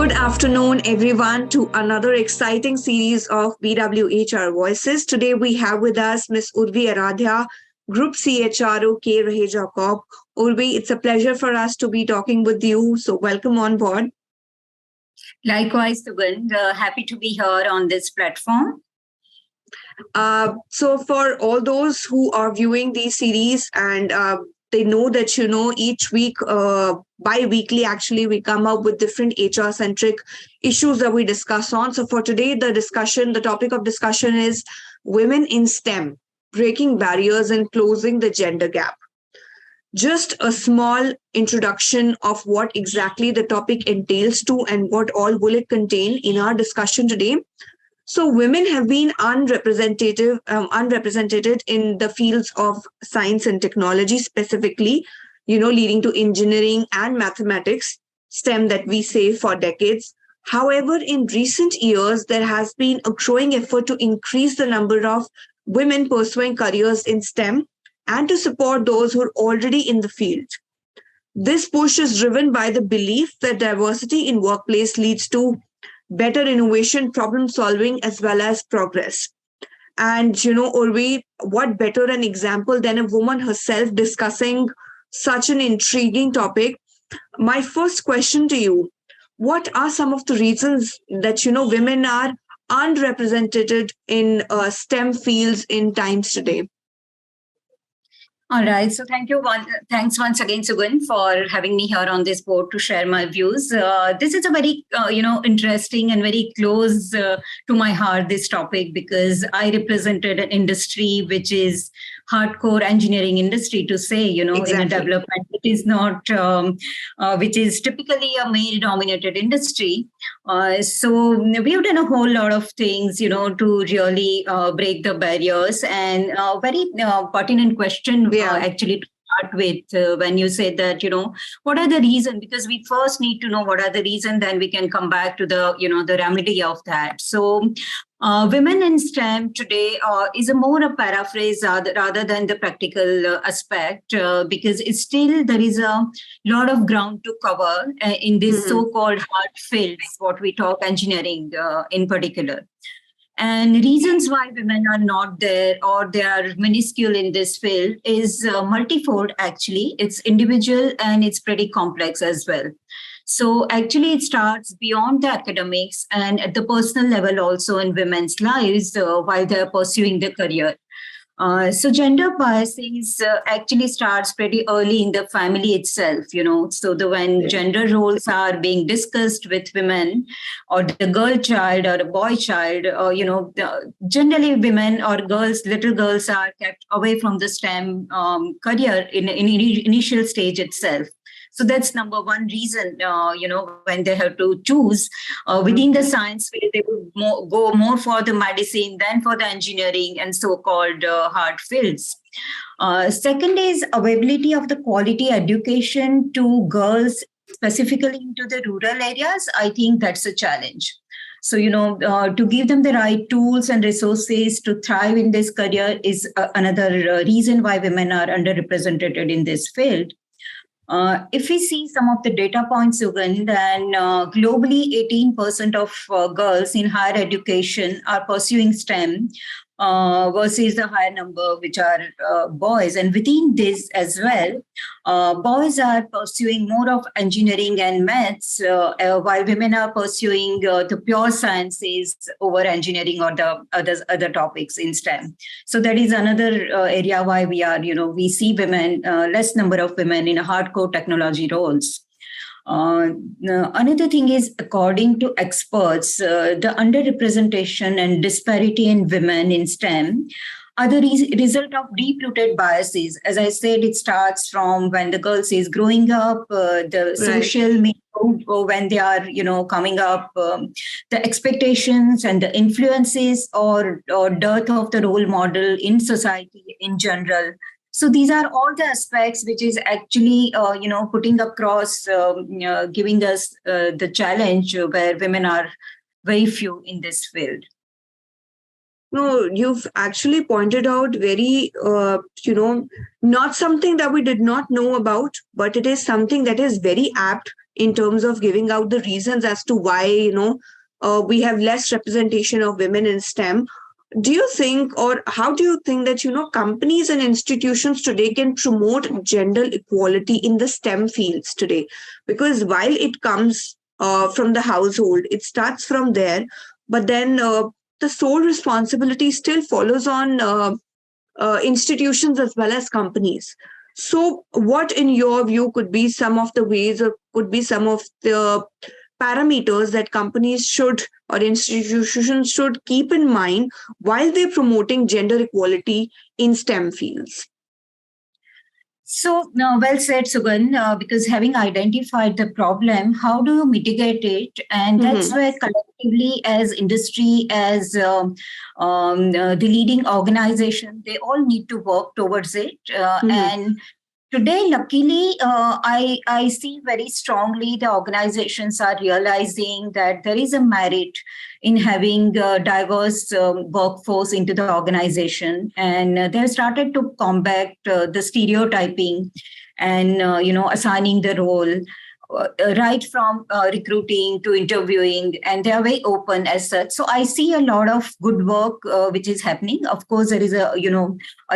Good afternoon, everyone, to another exciting series of BWHR Voices. Today we have with us Ms. Urvi Aradhya, Group CHRO, Raheja Corp. Urvi, it's a pleasure for us to be talking with you. So welcome on board. Likewise, Sugandh, happy to be here on this platform. So for all those who are viewing these series and they know that, each week, bi-weekly, actually, we come up with different HR-centric issues that we discuss on. So for today, the topic of discussion is women in STEM, breaking barriers and closing the gender gap. Just a small introduction of what exactly the topic entails to and what all will it contain in our discussion today. So women have been unrepresented in the fields of science and technology, specifically, leading to engineering and mathematics, STEM that we say for decades. However, in recent years, there has been a growing effort to increase the number of women pursuing careers in STEM and to support those who are already in the field. This push is driven by the belief that diversity in workplace leads to better innovation, problem solving, as well as progress. And, Urvi, what better an example than a woman herself discussing such an intriguing topic? My first question to you, what are some of the reasons that, women are unrepresented in STEM fields in times today? All right. So thanks once again, Sugandh, for having me here on this board to share my views. This is a very, interesting and very close to my heart, this topic, because I represented an industry which is hardcore engineering industry, to say, Exactly. In a development, it is not, which is typically a male-dominated industry. So we've done a whole lot of things, to really break the barriers. And very pertinent question, actually, to start with, when you say that, what are the reasons? Because we first need to know what are the reasons, then we can come back to the, the remedy of that. So women in STEM today is a more a paraphrase rather than the practical aspect, because it's still there is a lot of ground to cover in this so-called hard fields, what we talk engineering in particular. And reasons why women are not there or they are minuscule in this field is multifold, actually. It's individual and it's pretty complex as well. So actually, it starts beyond the academics and at the personal level also in women's lives while they're pursuing their career. So gender biases actually starts pretty early in the family itself, so when gender roles are being discussed with women or the girl child or a boy child, generally women or girls, little girls are kept away from the STEM career in initial stage itself. So that's number one reason, when they have to choose within the science field, they would go more for the medicine than for the engineering and so-called hard fields. Second is availability of the quality education to girls, specifically into the rural areas. I think that's a challenge. So, to give them the right tools and resources to thrive in this career is another reason why women are underrepresented in this field. If we see some of the data points, Sugandh, then globally 18% of girls in higher education are pursuing STEM versus the higher number, which are boys. And within this as well, boys are pursuing more of engineering and maths, while women are pursuing the pure sciences over engineering or the other topics in STEM. So that is another area why we are, we see women, less number of women in hardcore technology roles. Another thing is, according to experts, the underrepresentation and disparity in women in STEM are the result of deep-rooted biases. As I said, it starts from when the girls is growing up, the social media, when they are, coming up, the expectations and the influences or dearth of the role model in society in general. So these are all the aspects which is actually, putting across, giving us the challenge where women are very few in this field. No, you've actually pointed out very, not something that we did not know about, but it is something that is very apt in terms of giving out the reasons as to why, we have less representation of women in STEM. Do you think, or how do you think that, companies and institutions today can promote gender equality in the STEM fields today? Because while it comes from the household, it starts from there, but then the sole responsibility still follows on institutions as well as companies. So, what, in your view, could be some of the ways, or could be some of the parameters that companies should, or institutions should, keep in mind while they're promoting gender equality in STEM fields? So, well said, Sugan, because having identified the problem, how do you mitigate it? And that's Mm-hmm. where collectively, as industry, as the leading organization, they all need to work towards it. Mm-hmm. And today, luckily, I see very strongly the organizations are realizing that there is a merit in having a diverse workforce into the organization, and they have started to combat the stereotyping and assigning the role right from recruiting to interviewing, and they are very open as such. So I see a lot of good work which is happening. Of course, there is a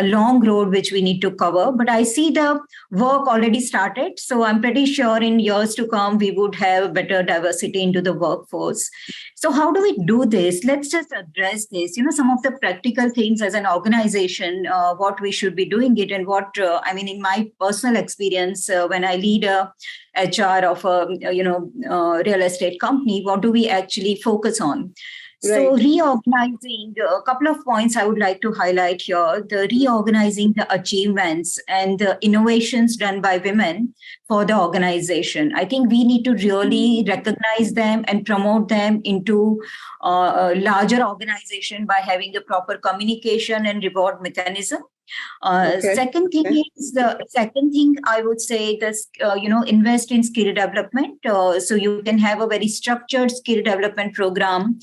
long road which we need to cover, but I see the work already started. So I'm pretty sure in years to come we would have better diversity into the workforce. So how do we do this? Let's just address this. Some of the practical things as an organization, what we should be doing it, and what in my personal experience, when I lead a HR of a real estate company, what do we actually focus on? So Right. reorganizing a couple of points I would like to highlight here: the reorganizing the achievements and the innovations done by women for the organization. I think we need to really recognize them and promote them into a larger organization by having a proper communication and reward mechanism. Okay. Second thing I would say this, invest in skill development. So you can have a very structured skill development program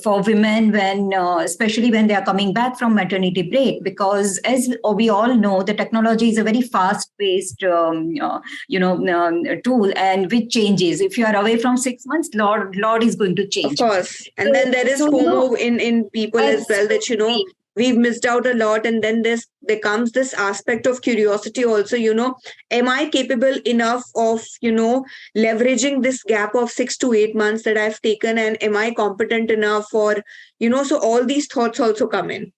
for women when, especially when they are coming back from maternity break, because as we all know, the technology is a very fast-paced, tool, and which changes. If you are away from 6 months, lot is going to Of change. course. And So, then there is so FOMO in people as well, that absolutely. we've missed out a lot. And then there comes this aspect of curiosity also, am I capable enough of, leveraging this gap of 6 to 8 months that I've taken, and am I competent enough for, so all these thoughts also come in.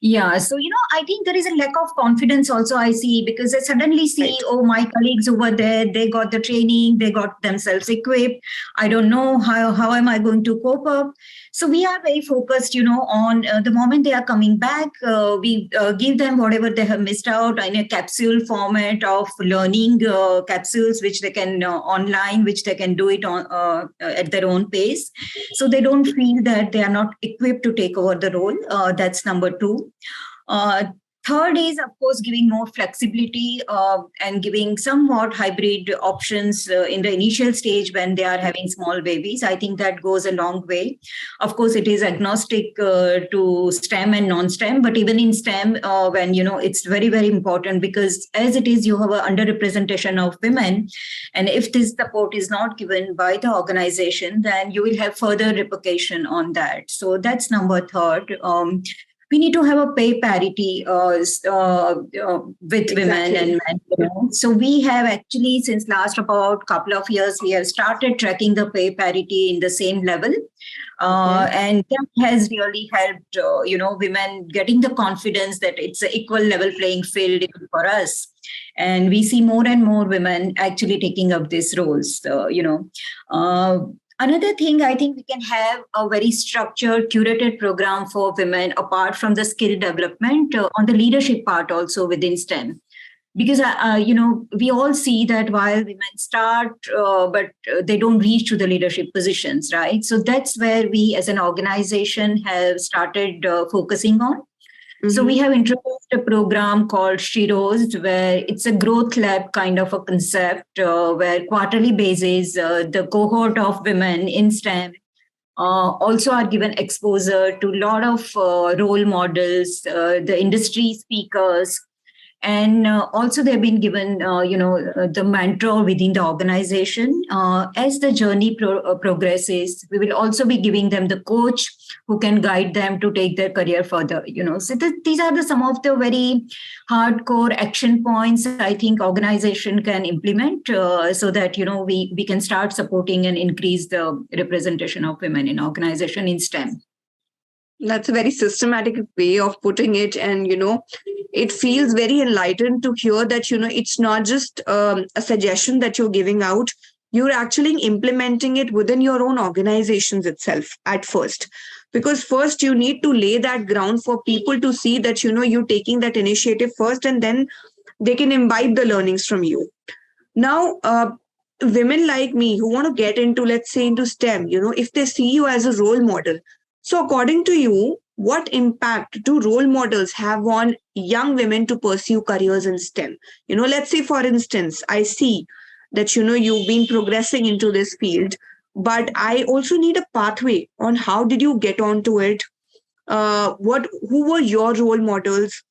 Yeah, so I think there is a lack of confidence also I see, because I suddenly see, Right. oh, my colleagues over there, they got the training, they got themselves equipped. I don't know how am I going to cope up. So we are very focused, on the moment they are coming back, we give them whatever they have missed out in a capsule format of learning capsules, which they can online, which they can do it on at their own pace, so they don't feel that they are not equipped to take over the role. That's number two. uh, Third is, of course, giving more flexibility and giving somewhat hybrid options in the initial stage when they are having small babies. I think that goes a long way. Of course, it is agnostic to STEM and non-STEM, but even in STEM, when it's very, very important, because as it is, you have an underrepresentation of women, and if this support is not given by the organization, then you will have further repercussion on that. So that's number third. We need to have a pay parity with women and Exactly. men. So we have actually, since last about couple of years, we have started tracking the pay parity in the same level. Okay. And that has really helped, women getting the confidence that it's an equal level playing field for us. And we see more and more women actually taking up these roles. Another thing, I think we can have a very structured, curated program for women apart from the skill development on the leadership part also within STEM. Because we all see that while women start, but they don't reach to the leadership positions, right? So that's where we, as an organization, have started focusing on. So we Mm-hmm. have introduced a program called Shiros, where it's a growth lab kind of a concept, where quarterly basis, the cohort of women in STEM also are given exposure to a lot of role models, the industry speakers, And also they've been given the mentor within the organization. As the journey progresses, we will also be giving them the coach who can guide them to take their career further. So these are some of the very hardcore action points I think organization can implement, so that we can start supporting and increase the representation of women in organization in STEM. That's a very systematic way of putting it. And, it feels very enlightened to hear that, it's not just a suggestion that you're giving out. You're actually implementing it within your own organizations itself at first. Because first you need to lay that ground for people to see that, you're taking that initiative first, and then they can imbibe the learnings from you. Now, women like me who want to get into, let's say, into STEM, if they see you as a role model, so according to you, what impact do role models have on young women to pursue careers in STEM? Let's say, for instance, I see that, you've been progressing into this field, but I also need a pathway on how did you get onto it? Who were your role models?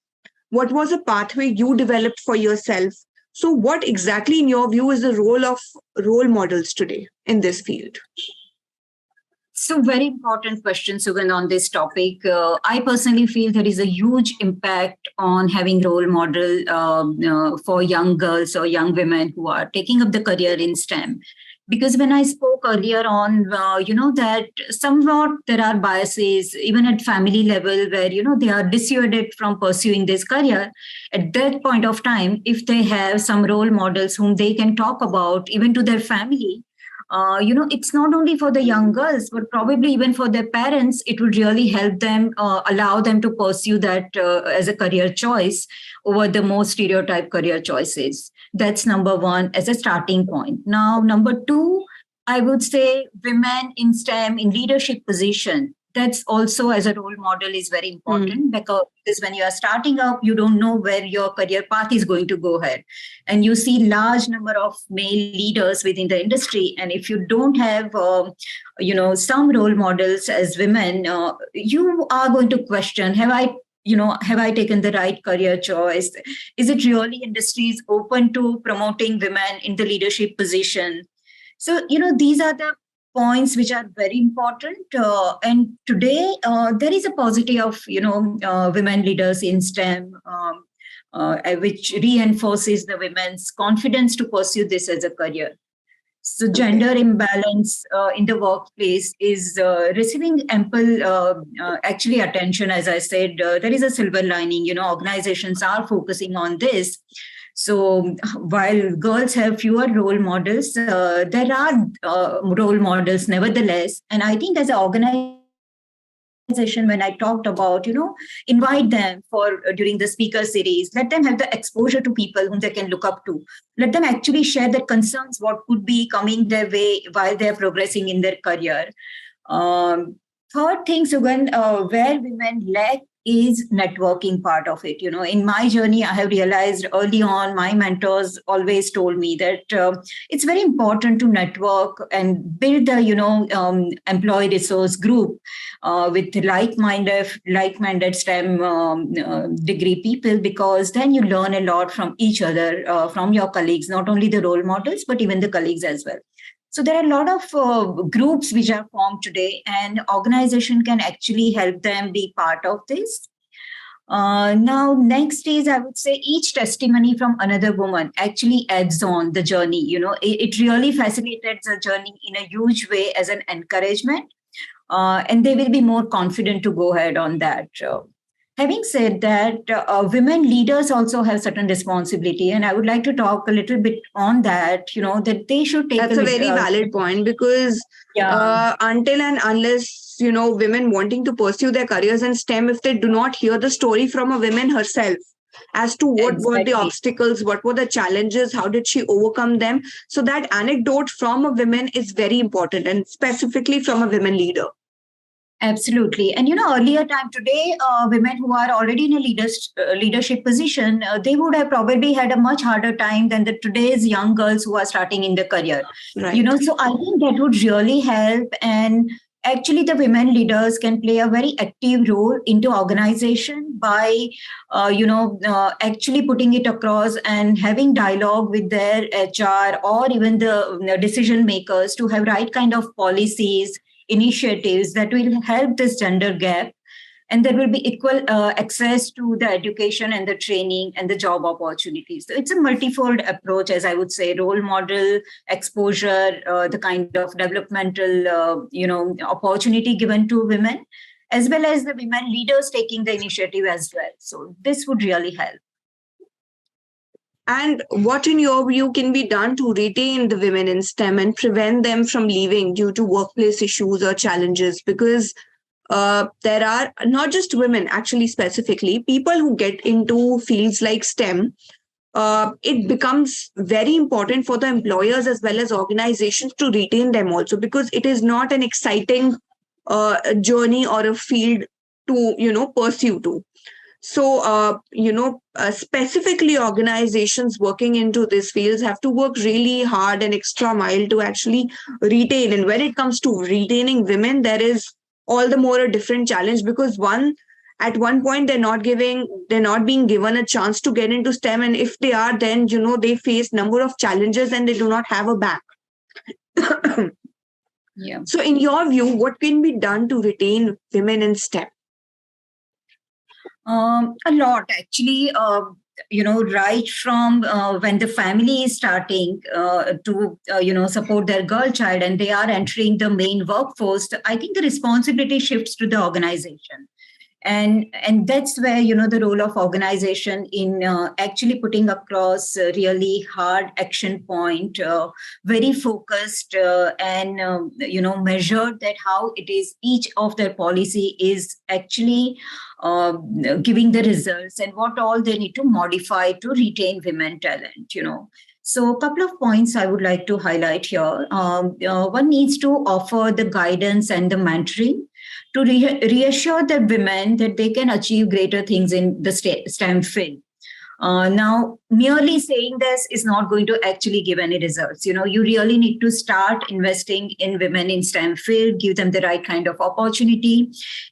What was a pathway you developed for yourself? So, what exactly, in your view, is the role of role models today in this field? So, very important question, Sugan, on this topic. I personally feel there is a huge impact on having role model for young girls or young women who are taking up the career in STEM. Because when I spoke earlier on, that somewhat there are biases, even at family level, where, they are dissuaded from pursuing this career. At that point of time, if they have some role models whom they can talk about, even to their family, it's not only for the young girls, but probably even for their parents, it would really help them, allow them to pursue that as a career choice over the more stereotype career choices. That's number one as a starting point. Now, number two, I would say women in STEM in leadership position. That's also as a role model is very important, because when you are starting up, you don't know where your career path is going to go ahead. And you see large number of male leaders within the industry. And if you don't have, some role models as women, you are going to question, have I taken the right career choice? Is it really industries open to promoting women in the leadership position? So, these are the points which are very important. And today, there is a paucity of, women leaders in STEM, which reinforces the women's confidence to pursue this as a career. So gender imbalance in the workplace is receiving ample actually attention. As I said, there is a silver lining. Organizations are focusing on this. So while girls have fewer role models, there are role models nevertheless. And I think as an organization, when I talked about, invite them for during the speaker series, let them have the exposure to people whom they can look up to. Let them actually share their concerns, what could be coming their way while they're progressing in their career. Third thing, Sugan, where women lack is networking part of it. In my journey, I have realized early on, my mentors always told me that it's very important to network and build a, employee resource group with like-minded STEM degree people, because then you learn a lot from each other, from your colleagues, not only the role models, but even the colleagues as well. So there are a lot of groups which are formed today, and organization can actually help them be part of this. Now, next is, I would say, each testimony from another woman actually adds on the journey. It really facilitates the journey in a huge way as an encouragement, and they will be more confident to go ahead on that. Having said that, women leaders also have certain responsibility, and I would like to talk a little bit on that. That they should take. That's a very valid point, because until and unless women wanting to pursue their careers in STEM, if they do not hear the story from a woman herself as to what were the obstacles, what were the challenges, how did she overcome them, so that anecdote from a woman is very important, and specifically from a women leader. Absolutely. And, earlier time today, women who are already in a leadership position, they would have probably had a much harder time than the today's young girls who are starting in their career. Right. So I think that would really help. And, actually the women leaders can play a very active role into organization by actually putting it across and having dialogue with their HR or even the decision makers to have right kind of policies, initiatives that will help this gender gap, and there will be equal access to the education and the training and the job opportunities. So it's a multifold approach, as I would say: role model, exposure, the kind of developmental opportunity given to women, as well as the women leaders taking the initiative as well. So this would really help. And what, in your view, can be done to retain the women in STEM and prevent them from leaving due to workplace issues or challenges? Because there are not just women, actually, specifically, people who get into fields like STEM. It becomes very important for the employers as well as organizations to retain them also, because it is not an exciting journey or a field to pursue to. So, specifically, organizations working into these fields have to work really hard and extra mile to actually retain. And when it comes to retaining women, there is all the more a different challenge, because at one point they're not being given a chance to get into STEM, and if they are, then they face number of challenges and they do not have a back. Yeah. So, in your view, what can be done to retain women in STEM? A lot, actually. Right from when the family is starting to support their girl child and they are entering the main workforce, I think the responsibility shifts to the organization. And that's where the role of organization in actually putting across really hard action point, very focused and measured, that how it is each of their policy is actually giving the results and what all they need to modify to retain women talent. So a couple of points I would like to highlight here. One needs to offer the guidance and the mentoring to reassure the women that they can achieve greater things in the STEM field. Now, merely saying this is not going to actually give any results. You really need to start investing in women in STEM field, give them the right kind of opportunity,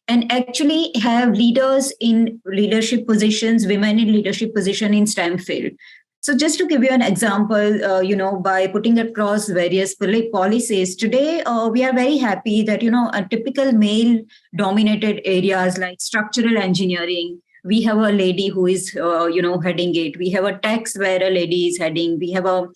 and actually have leaders in leadership positions, women in leadership position in STEM field. So just to give you an example, by putting across various policies, today we are very happy that, a typical male-dominated areas like structural engineering, we have a lady who is, heading it. We have a tax where a lady is heading. We have a,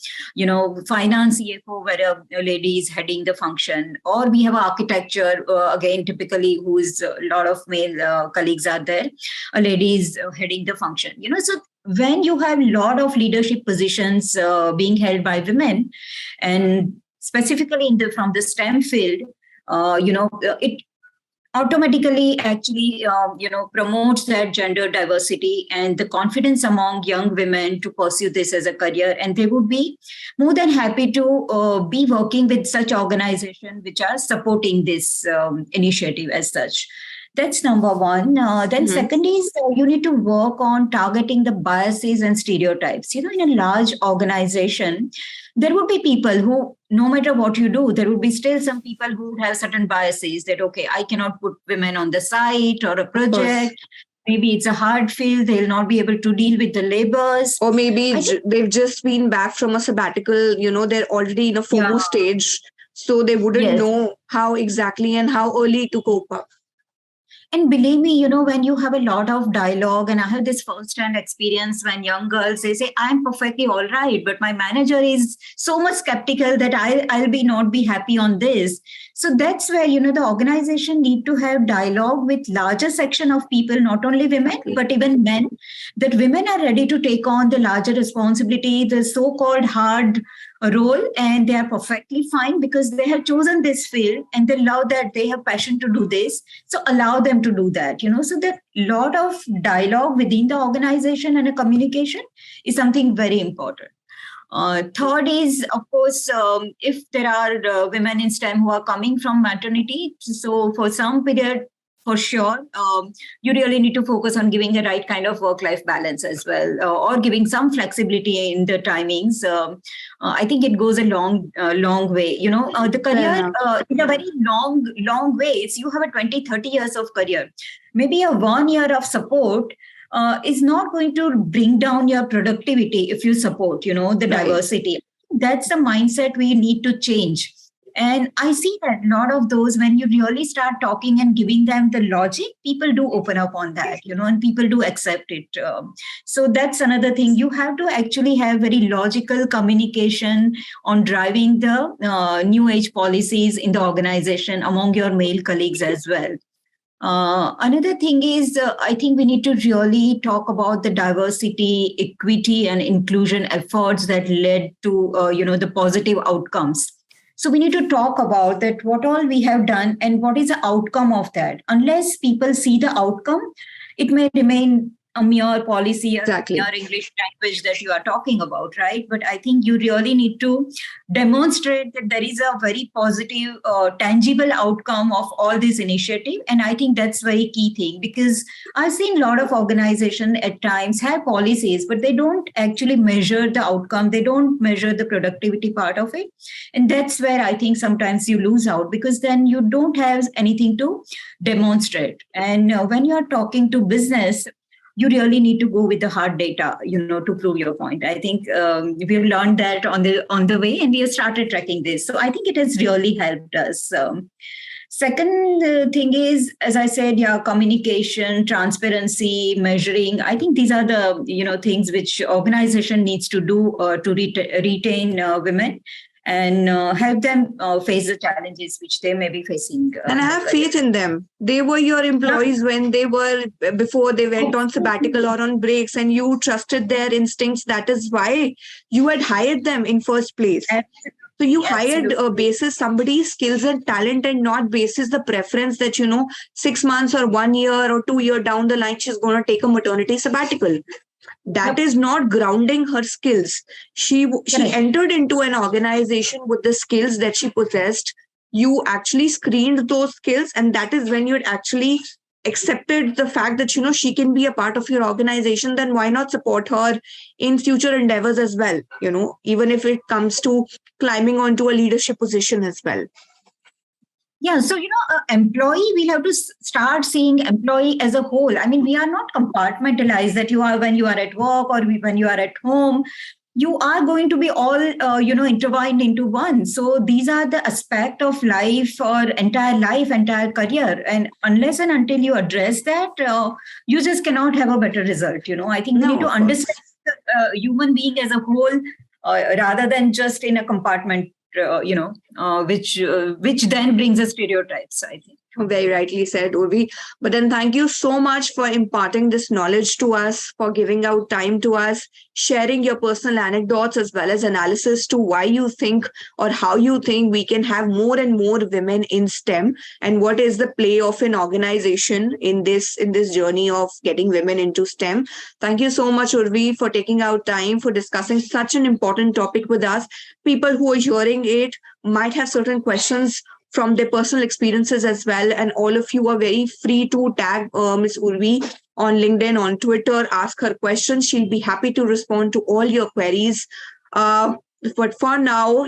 finance CFO where a lady is heading the function. Or we have architecture, again, typically who is a lot of male colleagues are there. A lady is heading the function. So when you have a lot of leadership positions being held by women, and specifically from the STEM field, it automatically actually promotes that gender diversity and the confidence among young women to pursue this as a career, and they would be more than happy to be working with such organizations which are supporting this initiative as such. That's number one. Then second is you need to work on targeting the biases and stereotypes. In a large organization, there would be people who, no matter what you do, there would be still some people who have certain biases that, okay, I cannot put women on the site or a project. Maybe it's a hard field. They'll not be able to deal with the labors. Or maybe they've just been back from a sabbatical, they're already in a FOMO stage. So they wouldn't know how exactly and how early to cope up. And believe me, when you have a lot of dialogue, and I have this first-hand experience when young girls, they say, I'm perfectly all right, but my manager is so much skeptical that I'll not be happy on this. So that's where, the organization need to have dialogue with larger section of people, not only women, but even men, that women are ready to take on the larger responsibility, the so-called hard role, and they are perfectly fine because they have chosen this field and they love that, they have passion to do this. So allow them to do that, so that lot of dialogue within the organization and a communication is something very important. Third is, of course, if there are women in STEM who are coming from maternity, so for some period for sure, you really need to focus on giving the right kind of work-life balance as well, or giving some flexibility in the timings. I think it goes a long way. The Fair career enough. in a very long ways. You have a 20, 30 years of career. Maybe a 1 year of support is not going to bring down your productivity if you support, the Right. diversity. That's the mindset we need to change. And I see that a lot of those, when you really start talking and giving them the logic, people do open up on that, and people do accept it. So that's another thing. You have to actually have very logical communication on driving the new age policies in the organization among your male colleagues as well. Another thing is, I think we need to really talk about the diversity, equity, and inclusion efforts that led to, the positive outcomes. So we need to talk about that, what all we have done and what is the outcome of that. Unless people see the outcome, it may remain a mere policy or Exactly. mere English language that you are talking about, right? But I think you really need to demonstrate that there is a very positive, tangible outcome of all this initiative. And I think that's very key thing, because I've seen a lot of organizations at times have policies, but they don't actually measure the outcome. They don't measure the productivity part of it. And that's where I think sometimes you lose out, because then you don't have anything to demonstrate. And when you're talking to business, you really need to go with the hard data, to prove your point. I think we've learned that on the way, and we have started tracking this. So I think it has really helped us. Second thing is, as I said, communication, transparency, measuring. I think these are the things which organization needs to do to retain women and help them face the challenges which they may be facing. And I have faith in them. They were your employees when they were, before they went on sabbatical or on breaks, and you trusted their instincts. That is why you had hired them in first place. So you hired basis somebody's skills and talent, and not basis the preference that, 6 months or 1 year or 2 year down the line, she's going to take a maternity sabbatical. That is not grounding her skills. She entered into an organization with the skills that she possessed. You actually screened those skills, and that is when you actually accepted the fact that, she can be a part of your organization. Then why not support her in future endeavors as well, even if it comes to climbing onto a leadership position as well. Yeah, so employee, we have to start seeing employee as a whole. I mean, we are not compartmentalized that when you are at work or when you are at home, you are going to be all intertwined into one. So these are the aspect of life, or entire career, and unless and until you address that, you just cannot have a better result. I think we need to understand the human being as a whole, rather than just in a compartment. Which then brings us stereotypes, I think. Very rightly said, Urvi. But then thank you so much for imparting this knowledge to us, for giving out time to us, sharing your personal anecdotes as well as analysis to why you think or how you think we can have more and more women in STEM, and what is the play of an organization in this journey of getting women into STEM. Thank you so much, Urvi, for taking out time for discussing such an important topic with us. People who are hearing it might have certain questions from their personal experiences as well. And all of you are very free to tag Ms. Urvi on LinkedIn, on Twitter, ask her questions. She'll be happy to respond to all your queries. But for now,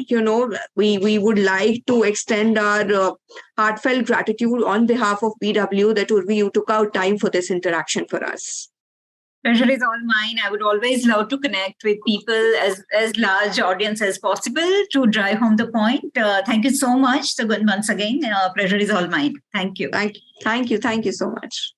we would like to extend our heartfelt gratitude on behalf of BW that Urvi, you took out time for this interaction for us. Pleasure is all mine. I would always love to connect with people as large audience as possible to drive home the point. Thank you so much. So once again, pleasure is all mine. Thank you. Thank you so much.